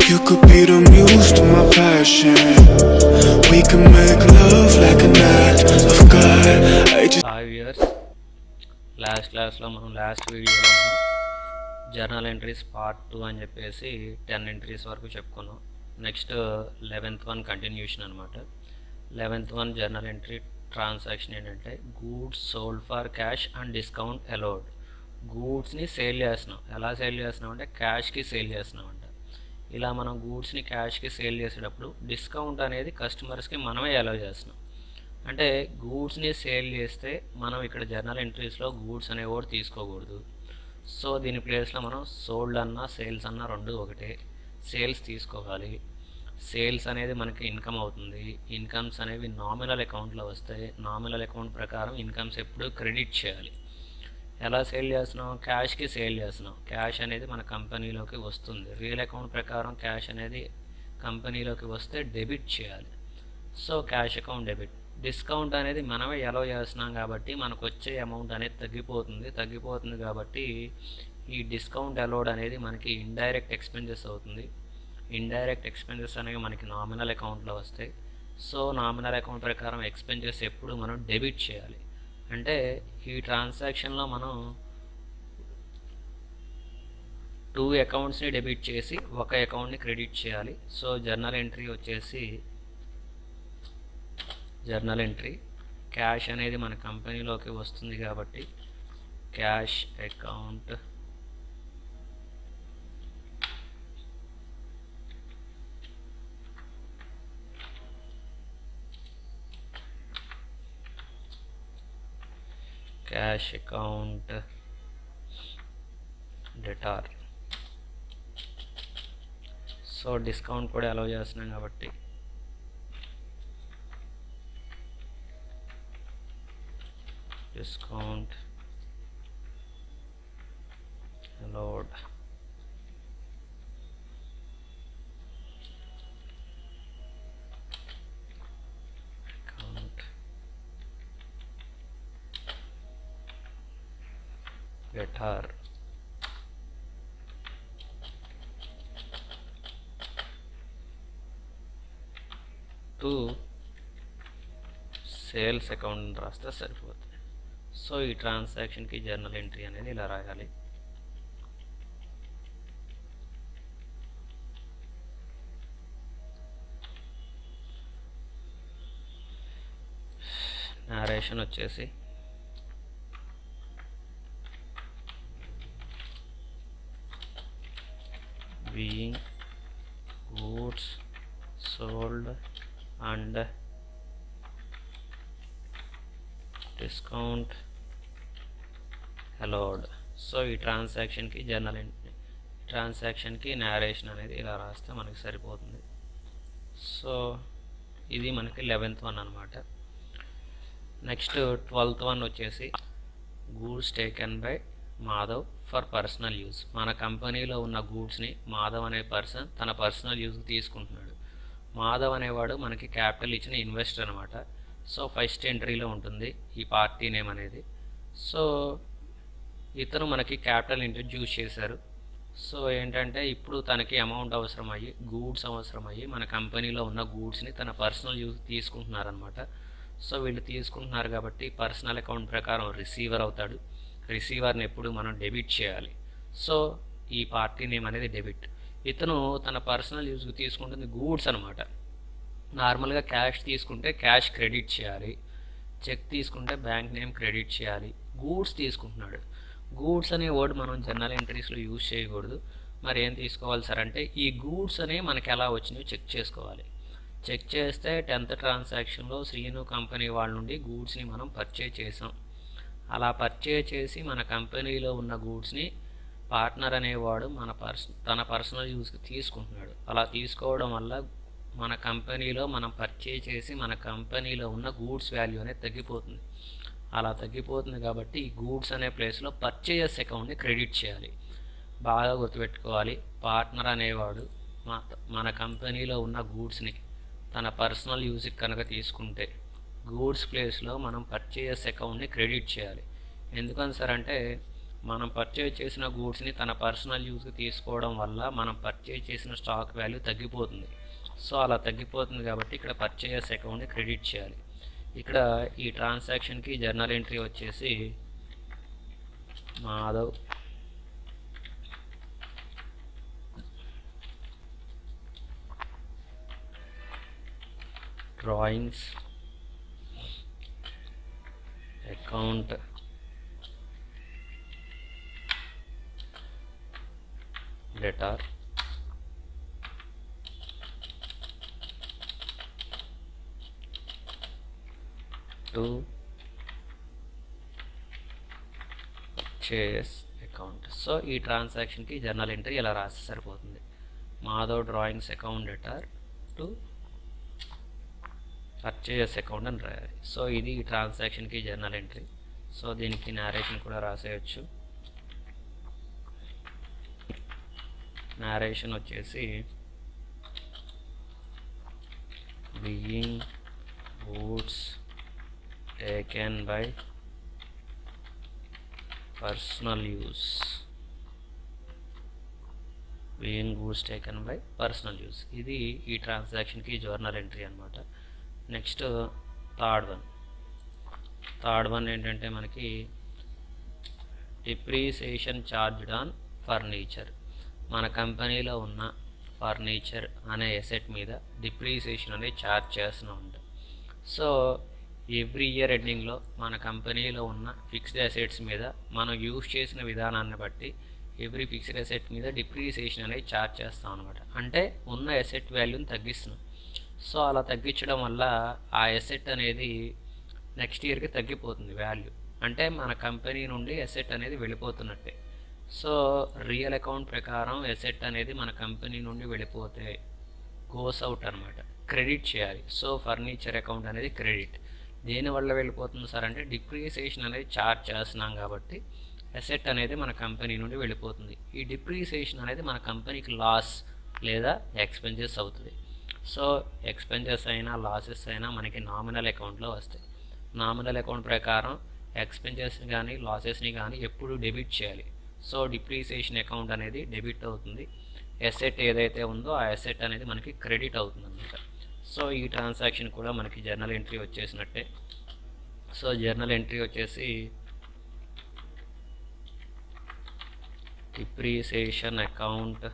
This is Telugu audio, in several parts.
You could be the muse to my passion. We can make love like an act of God. I just 5 years last క్లాస్లో మనం లాస్ట్ వీడియోలో మనం జర్నల్ ఎంట్రీస్ పార్ట్ 2 అని చెప్పేసి 10 ఎంట్రీస్ వరకు చెప్పుకున్నాం. నెక్స్ట్ 11th వన్ కంటిన్యూషన్ అనమాట. 11th one journal entry transaction ఏంటంటే goods sold for cash and discount allowed. గూడ్స్ని సేల్ చేస్తున్నాం. ఎలా సేల్ చేస్తున్నాం అంటే క్యాష్కి సేల్ చేస్తున్నాం అంట. ఇలా మనం గూడ్స్ని క్యాష్కి సేల్ చేసేటప్పుడు డిస్కౌంట్ అనేది కస్టమర్స్కి మనమే అలౌ చేస్తున్నాం. అంటే గూడ్స్ని సేల్ చేస్తే మనం ఇక్కడ జర్నల్ ఎంట్రీస్లో గూడ్స్ అనే వర్డ్ తీసుకోకూడదు. సో దీని ప్లేస్లో మనం సోల్డ్ అన్నా సేల్స్ అన్నా రెండు ఒకటే. సేల్స్ తీసుకోవాలి. సేల్స్ అనేది మనకి ఇన్కమ్ అవుతుంది. ఇన్కమ్స్ అనేవి నామినల్ అకౌంట్లో వస్తాయి. నామినల్ అకౌంట్ ప్రకారం ఇన్కమ్స్ ఎప్పుడు క్రెడిట్ చేయాలి. ఎలా సేల్ చేస్తున్నాం? క్యాష్కి సేల్ చేస్తున్నాం. క్యాష్ అనేది మన కంపెనీలోకి వస్తుంది. రియల్ అకౌంట్ ప్రకారం క్యాష్ అనేది కంపెనీలోకి వస్తే డెబిట్ చేయాలి. So cash account debit. Discount అనేది మనమే అలౌ చేస్తున్నాం కాబట్టి మనకు వచ్చే అమౌంట్ అనేది తగ్గిపోతుంది కాబట్టి ఈ డిస్కౌంట్ అలౌడ్ అనేది మనకి ఇండైరెక్ట్ ఎక్స్పెన్సెస్ అవుతుంది. ఇండైరెక్ట్ ఎక్స్పెన్సెస్ అనేవి మనకి నామినల్ అకౌంట్లో వస్తాయి. సో నామినల్ అకౌంట్ ప్రకారం ఎక్స్పెన్సెస్ ఎప్పుడు మనం డెబిట్ చేయాలి. అంటే ఈ ట్రాన్సాక్షన్లో మనం 2 అకౌంట్స్ని డెబిట్ చేసి ఒక అకౌంట్ని క్రెడిట్ చేయాలి. సో జర్నల్ ఎంట్రీ వచ్చేసి జర్నల్ ఎంట్రీ క్యాష్ అనేది మన కంపెనీలోకి వస్తుంది కాబట్టి cash account cash account debtor. So discount కూడా అలౌ చేస్తున్నాం కాబట్టి discount allowed. Account debtor. To sales account రాస్తే సరిపోతుంది. సో ఈ ట్రాన్సాక్షన్కి జర్నల్ ఎంట్రీ అనేది ఇలా రాయాలి. నారేషన్ వచ్చేసి being goods sold and discount allowed. So ఈ ట్రాన్సాక్షన్కి జర్నల్ ఎంట్రీ ట్రాన్సాక్షన్కి నారేషన్ అనేది ఇలా రాస్తే మనకి సరిపోతుంది. సో ఇది మనకి 11th వన్ అనమాట. నెక్స్ట్ 12th వన్ వచ్చేసి goods taken by Madhav for personal use. మన కంపెనీలో ఉన్న గూడ్స్ని మాధవ్ అనే పర్సన్ తన పర్సనల్ యూజ్కి తీసుకుంటున్నాడు. మాధవ్ అనేవాడు మనకి క్యాపిటల్ ఇచ్చిన ఇన్వెస్టర్ అనమాట. సో ఫస్ట్ ఎంట్రీలో ఉంటుంది ఈ పార్టీ నేమ్ అనేది. సో ఇతను మనకి క్యాపిటల్ ఇంట్రడ్యూస్ చేశారు. సో ఏంటంటే ఇప్పుడు తనకి అమౌంట్ అవసరమయ్యి గూడ్స్ అవసరమయ్యి మన కంపెనీలో ఉన్న గూడ్స్ని తన పర్సనల్ యూజ్ తీసుకుంటున్నారనమాట. సో వీళ్ళు తీసుకుంటున్నారు కాబట్టి పర్సనల్ అకౌంట్ ప్రకారం రిసీవర్ అవుతాడు. రిసీవర్ని ఎప్పుడు మనం డెబిట్ చేయాలి. సో ఈ పార్టీ నేమ్ అనేది డెబిట్. ఇతను తన పర్సనల్ యూజ్కి తీసుకుంటుంది గూడ్స్ అనమాట. నార్మల్గా క్యాష్ తీసుకుంటే క్యాష్ క్రెడిట్ చేయాలి. చెక్ తీసుకుంటే బ్యాంక్ నేమ్ క్రెడిట్ చేయాలి. గూడ్స్ తీసుకుంటున్నాడు. గూడ్స్ అనే వర్డ్ మనం జర్నల్ ఎంట్రీస్లో యూజ్ చేయకూడదు. మరి ఏం తీసుకోవాలి సార్ అంటే ఈ గూడ్స్ అనేవి మనకి ఎలా వచ్చినాయో చెక్ చేసుకోవాలి. చెక్ చేస్తే 10th ట్రాన్సాక్షన్లో శ్రీను కంపెనీ వాళ్ళ నుండి గూడ్స్ని మనం పర్చేజ్ చేసాం. అలా పర్చేజ్ చేసి మన కంపెనీలో ఉన్న గూడ్స్ని పార్ట్నర్ అనేవాడు తన పర్సనల్ యూజ్కి తీసుకుంటున్నాడు. అలా తీసుకోవడం వల్ల మన కంపెనీలో మనం పర్చేజ్ చేసి మన కంపెనీలో ఉన్న గూడ్స్ వాల్యూ అనేది తగ్గిపోతుంది. అలా తగ్గిపోతుంది కాబట్టి ఈ గూడ్స్ అనే ప్లేస్లో పర్చేజెస్ అకౌంట్ని క్రెడిట్ చేయాలి. బాగా గుర్తుపెట్టుకోవాలి. పార్ట్నర్ అనేవాడు మన కంపెనీలో ఉన్న గూడ్స్ని తన పర్సనల్ యూజ్కి కనుక తీసుకుంటే గూడ్స్ ప్లేస్లో మనం పర్చేజెస్ అకౌంట్ని క్రెడిట్ చేయాలి. ఎందుకని సార్ అంటే మనం పర్చేజ్ చేసిన గూడ్స్ని తన పర్సనల్ యూస్కి తీసుకోవడం వల్ల మనం పర్చేజ్ చేసిన స్టాక్ వాల్యూ తగ్గిపోతుంది. సో అలా తగ్గిపోతుంది కాబట్టి ఇక్కడ పర్చేయర్స్ అకౌంట్ని క్రెడిట్ చేయాలి. ఇక్కడ ఈ ట్రాన్సాక్షన్కి జర్నల్ ఎంట్రీ వచ్చేసి Madhav drawings account debtor to purchase account. So ఈ ట్రాన్సాక్షన్కి జర్నల్ ఎంట్రీ ఇలా రాస్తే సరిపోతుంది. Madhav drawings account debtor to purchase account అని రాయాలి. సో ఇది ఈ ట్రాన్సాక్షన్కి జర్నల్ ఎంట్రీ. సో దీనికి నారేషన్ కూడా రాసేయచ్చు. నారేషన్ వచ్చేసి being goods taken by personal use. Being goods taken by personal use, ఇది ఈ ట్రాన్సాక్షన్కి జర్నల్ ఎంట్రీ అనమాట. నెక్స్ట్ థర్డ్ వన్ ఏంటంటే మనకి డిప్రిసియేషన్ చార్జ్డ్ ఆన్ ఫర్నిచర్. మన కంపెనీలో ఉన్న ఫర్నిచర్ అనే ఎసెట్ మీద డిప్రిసియేషన్ అనేది ఛార్జ్ చేస్తూ ఉంటాం. సో ఎవ్రీ ఇయర్ ఎండింగ్లో మన కంపెనీలో ఉన్న ఫిక్స్డ్ అసెట్స్ మీద మనం యూజ్ చేసిన విధానాన్ని బట్టి ఎవ్రీ ఫిక్స్డ్ అసెట్ మీద డిప్రిసియేషన్ అనేది ఛార్జ్ చేస్తాం అనమాట. అంటే ఉన్న అసెట్ వాల్యూని తగ్గిస్తున్నాం. సో అలా తగ్గించడం వల్ల ఆ అసెట్ అనేది నెక్స్ట్ ఇయర్కి తగ్గిపోతుంది వాల్యూ. అంటే మన కంపెనీ నుండి అసెట్ అనేది వెళ్ళిపోతున్నట్టే. సో రియల్ అకౌంట్ ప్రకారం అసెట్ అనేది మన కంపెనీ నుండి వెళ్ళిపోతే గోస్ అవుట్ అనమాట, క్రెడిట్ చేయాలి. సో ఫర్నిచర్ అకౌంట్ అనేది క్రెడిట్. దేనివల్ల వెళ్ళిపోతుంది సార్ అంటే డిప్రిసియేషన్ అనేది ఛార్జ్ చేస్తున్నాం కాబట్టి అసెట్ అనేది మన కంపెనీ నుండి వెళ్ళిపోతుంది. ఈ డిప్రిసియేషన్ అనేది మన కంపెనీకి లాస్ లేదా ఎక్స్పెన్సెస్ అవుతుంది. సో ఎక్స్పెన్సెస్ అయినా లాసెస్ అయినా మనకి నామినల్ అకౌంట్లో వస్తాయి. నామినల్ అకౌంట్ ప్రకారం ఎక్స్పెన్సెస్ని కానీ లాసెస్ని కానీ ఎప్పుడు డెబిట్ చేయాలి. సో డిప్రిసియేషన్ అకౌంట్ అనేది డెబిట్ అవుతుంది. అసెట్ ఏదైతే ఉందో ఆ అసెట్ అనేది మనకి క్రెడిట్ అవుతుంది అన్నమాట. సో ఈ ట్రాన్సాక్షన్ కూడా మనకి జర్నల్ ఎంట్రీ వచ్చేసినట్టే. సో జర్నల్ ఎంట్రీ వచ్చేసి depreciation account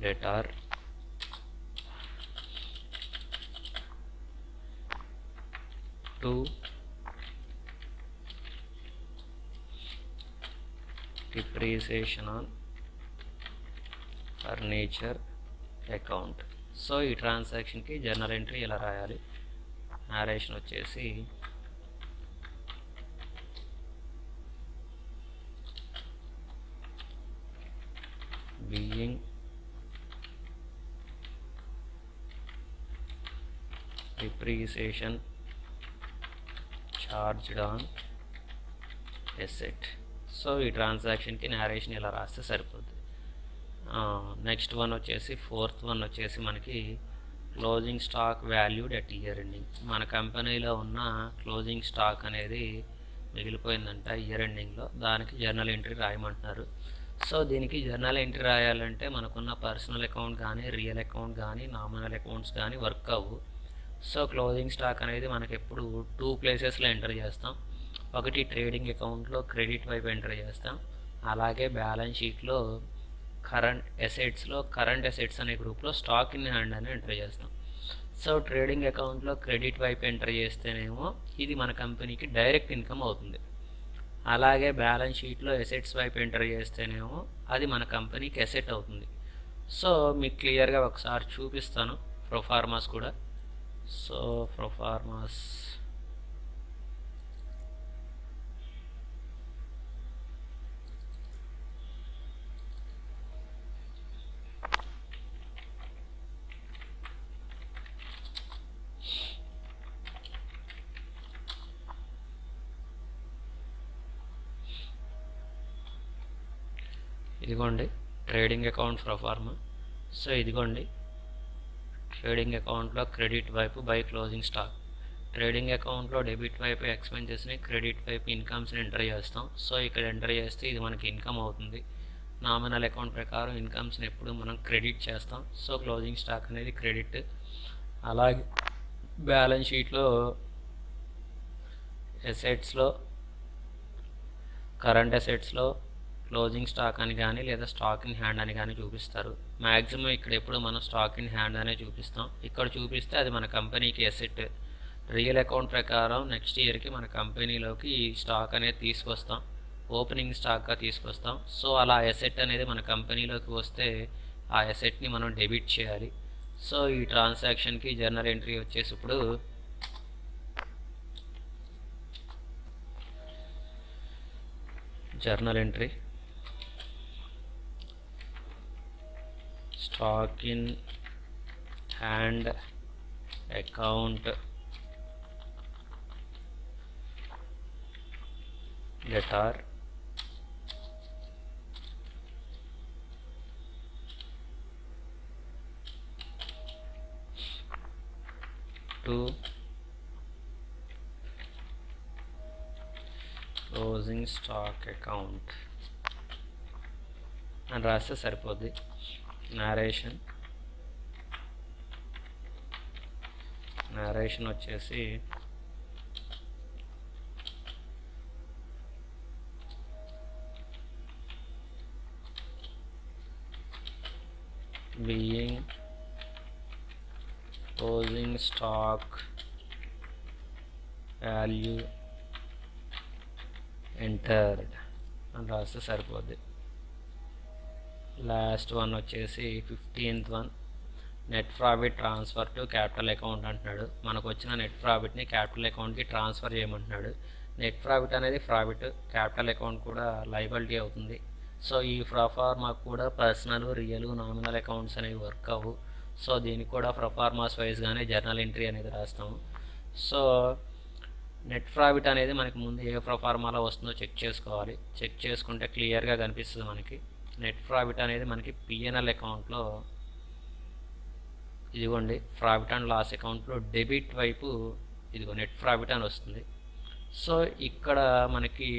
debtor to depreciation on furniture account. So ఈ ట్రాన్సాక్షన్కి జర్నల్ ఎంట్రీ ఎలా రాయాలి? నారేషన్ వచ్చేసి being depreciation charged on asset. So ఈ ట్రాన్సాక్షన్కి నారేషన్ ఇలా రాస్తే సరిపోతుంది. నెక్స్ట్ వన్ వచ్చేసి ఫోర్త్ వన్ వచ్చేసి మనకి closing stock valued at year ending. మన కంపెనీలో ఉన్న క్లోజింగ్ స్టాక్ అనేది మిగిలిపోయిందంట ఇయర్ ఎండింగ్లో, దానికి జర్నల్ ఎంట్రీ రాయమంటున్నారు. సో దీనికి జర్నల్ ఎంట్రీ రాయాలంటే మనకున్న పర్సనల్ అకౌంట్ కానీ రియల్ అకౌంట్ కానీ నామినల్ అకౌంట్స్ కానీ వర్క్ అవ్వు. సో క్లోజింగ్ స్టాక్ అనేది మనకి ఎప్పుడు 2 ప్లేసెస్లో ఎంటర్ చేస్తాం. ఒకటి ట్రేడింగ్ అకౌంట్లో క్రెడిట్ వైపు ఎంటర్ చేస్తాం, అలాగే బ్యాలెన్స్ షీట్లో కరెంట్ అసెట్స్ అనే గ్రూప్లో స్టాక్ ఇన్ హ్యాండ్ అని ఎంటర్ చేస్తాం. సో ట్రేడింగ్ అకౌంట్లో క్రెడిట్ వైపు ఎంటర్ చేస్తేనేమో ఇది మన కంపెనీకి డైరెక్ట్ ఇన్కమ్ అవుతుంది. అలాగే బ్యాలెన్స్ షీట్లో అసెట్స్ వైపు ఎంటర్ చేస్తేనేమో అది మన కంపెనీకి అసెట్ అవుతుంది. సో మీకు క్లియర్గా ఒకసారి చూపిస్తాను ప్రొఫార్మాస్ కూడా. సో ప్రొఫార్మాస్ ఇదిగోండి ట్రేడింగ్ అకౌంట్ ప్రొఫార్మా. సో ఇదిగోండి ట్రేడింగ్ అకౌంట్లో క్రెడిట్ వైపు బై క్లోజింగ్ స్టాక్. ట్రేడింగ్ అకౌంట్లో డెబిట్ వైపు ఎక్స్పెన్సెస్ని, క్రెడిట్ వైపు ఇన్కమ్స్ని ఎంటర్ చేస్తాం. సో ఇక్కడ ఎంటర్ చేస్తే ఇది మనకి ఇన్కమ్ అవుతుంది. నామినల్ అకౌంట్ ప్రకారం ఇన్కమ్స్ని ఎప్పుడు మనం క్రెడిట్ చేస్తాం. సో క్లోజింగ్ స్టాక్ అనేది క్రెడిట్. అలాగే బ్యాలెన్స్ షీట్లో అసెట్స్లో, కరెంట్ అసెట్స్లో క్లోజింగ్ స్టాక్ అని కానీ లేదా స్టాక్ ఇన్ హ్యాండ్ అని కానీ చూపిస్తారు. మ్యాక్సిమం ఇక్కడ ఎప్పుడు మనం స్టాక్ ఇన్ హ్యాండ్ అనే చూపిస్తాం. ఇక్కడ చూపిస్తే అది మన కంపెనీకి అసెట్. రియల్ అకౌంట్ ప్రకారం నెక్స్ట్ ఇయర్కి మన కంపెనీలోకి ఈ స్టాక్ అనేది తీసుకొస్తాం, ఓపెనింగ్ స్టాక్గా తీసుకొస్తాం. సో అలా అసెట్ అనేది మన కంపెనీలోకి వస్తే ఆ అసెట్ని మనం డెబిట్ చేయాలి. సో ఈ ట్రాన్సాక్షన్కి జర్నల్ ఎంట్రీ వచ్చేసి ఇప్పుడు journal entry stock in hand account letter to closing stock account అని రాస్తే సరిపోద్ది. నరేషన్ వచ్చేసి being closing stock value entered అని రాస్తే సరిపోద్ది. లాస్ట్ వన్ వచ్చేసి 15th one, net profit transfer to capital account అంటున్నాడు. మనకు వచ్చిన నెట్ ప్రాఫిట్ని క్యాపిటల్ అకౌంట్కి ట్రాన్స్ఫర్ చేయమంటున్నాడు. నెట్ ప్రాఫిట్ అనేది ప్రాఫిట్, క్యాపిటల్ అకౌంట్ కూడా లయబిలిటీ అవుతుంది. సో ఈ ప్రొఫార్మాకు కూడా పర్సనల్, రియల్, నామినల్ అకౌంట్స్ అనేవి వర్క్ అవ్వు. సో దీనికి కూడా ప్రొఫార్మాస్ వైజ్గానే జర్నల్ ఎంట్రీ అనేది రాస్తాము. సో నెట్ ప్రాఫిట్ అనేది మనకి ముందు ఏ ప్రొఫార్మాలో వస్తుందో చెక్ చేసుకోవాలి. చెక్ చేసుకుంటే క్లియర్గా కనిపిస్తుంది మనకి. నెట్ ప్రాఫిట్ అనేది మనకి పిఎన్ఎల్ అకౌంట్లో, ఇదిగోండి ప్రాఫిట్ అండ్ లాస్ అకౌంట్లో డెబిట్ వైపు ఇదిగో నెట్ ప్రాఫిట్ అని వస్తుంది. సో ఇక్కడ మనకి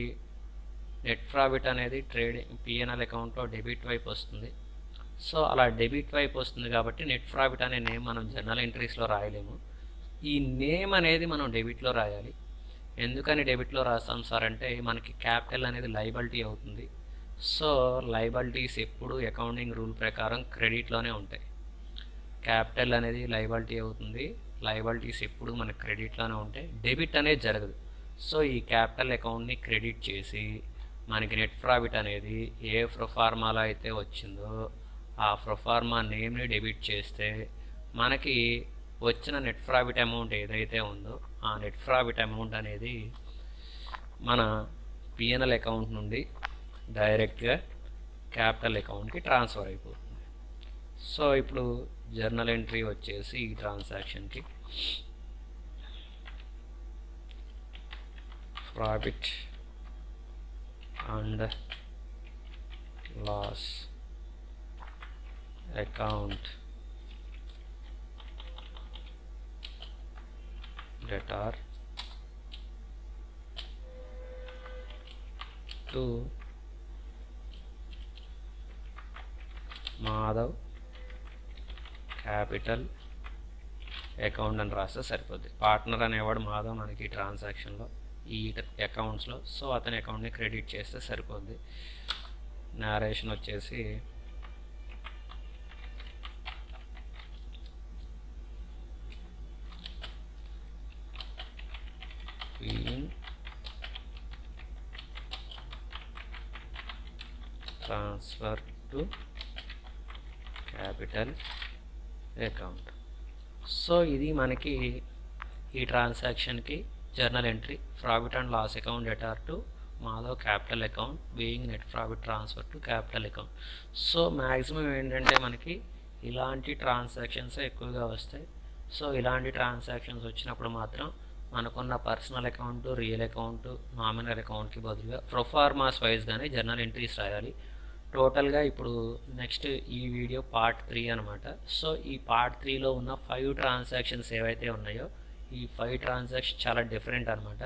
నెట్ ప్రాఫిట్ అనేది ట్రేడింగ్ పిఎన్ఎల్ అకౌంట్లో డెబిట్ వైపు వస్తుంది. సో అలా డెబిట్ వైపు వస్తుంది కాబట్టి నెట్ ప్రాఫిట్ అనే నేమ్ మనం జర్నల్ ఎంట్రీస్లో రాయలేము. ఈ నేమ్ అనేది మనం డెబిట్లో రాయాలి. ఎందుకని డెబిట్లో రాస్తాం సార్ అంటే మనకి క్యాపిటల్ అనేది లయబిలిటీ అవుతుంది. సో లయబిలిటీస్ ఎప్పుడు అకౌంటింగ్ రూల్ ప్రకారం క్రెడిట్లోనే ఉంటాయి. క్యాపిటల్ అనేది లయబిలిటీ అవుతుంది, లయబిలిటీస్ ఎప్పుడు మనకి క్రెడిట్లోనే ఉంటాయి, డెబిట్ అనేది జరగదు. సో ఈ క్యాపిటల్ అకౌంట్ని క్రెడిట్ చేసి మనకి నెట్ ప్రాఫిట్ అనేది ఏ ప్రొఫార్మాలో అయితే వచ్చిందో ఆ ప్రొఫార్మా నేమ్ని డెబిట్ చేస్తే మనకి వచ్చిన నెట్ ప్రాఫిట్ అమౌంట్ ఏదైతే ఉందో ఆ నెట్ ప్రాఫిట్ అమౌంట్ అనేది మన పిఎన్ఎల్ అకౌంట్ నుండి డైరెక్ట్గా క్యాపిటల్ అకౌంట్కి ట్రాన్స్ఫర్ అయిపోతుంది. సో ఇప్పుడు జర్నల్ ఎంట్రీ వచ్చేసి ఈ ట్రాన్సాక్షన్కి profit and loss account debtor to Madhav capital account అని రాస్తే సరిపోద్ది. పార్ట్నర్ అనేవాడు మాధవ్ మనకి ట్రాన్సాక్షన్లో ఈ అకౌంట్స్లో. సో అతని అకౌంట్ని క్రెడిట్ చేస్తే సరిపోద్ది. నరేషన్ వచ్చేసి transfer to capital account. So ఇది మనకి ఈ ట్రాన్సాక్షన్కి journal entry profit and loss account debtor to Madhav capital account being net profit transfer to capital account. So maximum ఏంటంటే మనకి ఇలాంటి ట్రాన్సాక్షన్స్ ఎక్కువగా వస్తాయి. సో ఇలాంటి ట్రాన్సాక్షన్స్ వచ్చినప్పుడు మాత్రం మనకున్న personal account, real account, nominal అకౌంట్కి బదులుగా ప్రొఫార్మాస్ వైజ్గానే జర్నల్ ఎంట్రీస్ రాయాలి. టోటల్గా ఇప్పుడు నెక్స్ట్ ఈ వీడియో పార్ట్ 3 అనమాట. సో ఈ పార్ట్ 3లో ఉన్న 5 ట్రాన్సాక్షన్స్ ఏవైతే ఉన్నాయో ఈ 5 ట్రాన్సాక్షన్ చాలా డిఫరెంట్ అనమాట.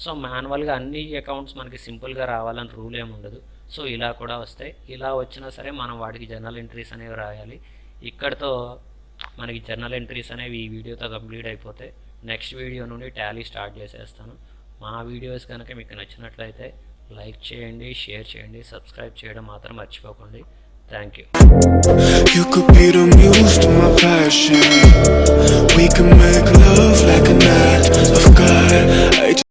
సో మాన్యువల్గా అన్ని అకౌంట్స్ మనకి సింపుల్గా రావాలని రూల్ ఏమి ఉండదు. సో ఇలా కూడా వస్తాయి. ఇలా వచ్చినా సరే మనం వాటికి జర్నల్ ఎంట్రీస్ అనేవి రాయాలి. ఇక్కడతో మనకి జర్నల్ ఎంట్రీస్ అనేవి ఈ వీడియోతో కంప్లీట్ అయిపోతాయి. నెక్స్ట్ వీడియో నుండి టాలీ స్టార్ట్ చేసేస్తాను. మా వీడియోస్ కనుక మీకు నచ్చినట్లయితే లైక్ చేయండి, షేర్ చేయండి, సబ్స్క్రైబ్ చేయడం మాత్రం మర్చిపోకండి. Thank you. You